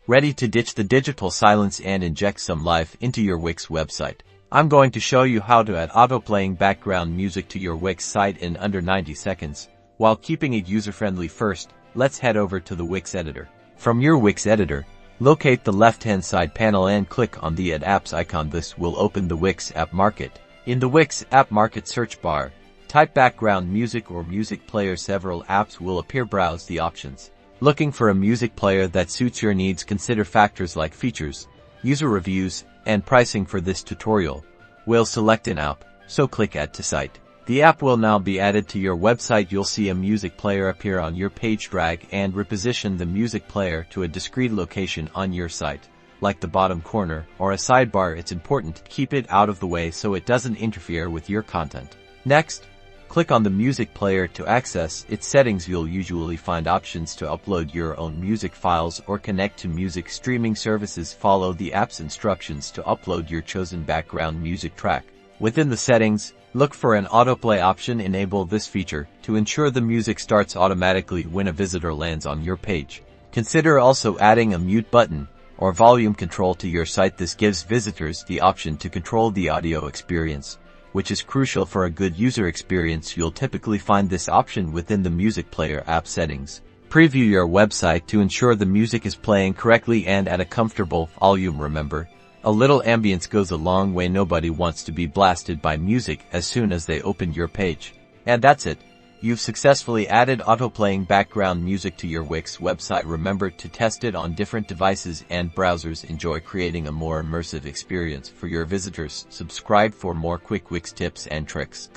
ready to ditch the digital silence and inject some life into your Wix website. I'm going to show you how to add auto-playing background music to your Wix site in under 90 seconds. While keeping it user-friendly first, let's head over to the Wix Editor. From your Wix Editor, locate the left-hand side panel and click on the Add Apps icon. This will open the Wix App Market. In the Wix App Market search bar, type background music or music player. Several apps will appear. Browse the options. Looking for a music player that suits your needs? Consider factors like features, user reviews, and pricing. For this tutorial, we'll select an app, so click Add to Site. The app will now be added to your website. You'll see a music player appear on your page. Drag and reposition the music player to a discrete location on your site, like the bottom corner or a sidebar. It's important to keep it out of the way so it doesn't interfere with your content. Next, click on the music player to access its settings. You'll usually find options to upload your own music files or connect to music streaming services. Follow the app's instructions to upload your chosen background music track. Within the settings, look for an autoplay option. Enable this feature to ensure the music starts automatically when a visitor lands on your page. Consider also adding a mute button or volume control to your site. This gives visitors the option to control the audio experience, which is crucial for a good user experience. You'll typically find this option within the music player app settings. Preview your website to ensure the music is playing correctly and at a comfortable volume. Remember, a little ambience goes a long way. Nobody wants to be blasted by music as soon as they open your page. And that's it. You've successfully added auto-playing background music to your Wix website. Remember to test it on different devices and browsers. Enjoy creating a more immersive experience for your visitors. Subscribe for more quick Wix tips and tricks.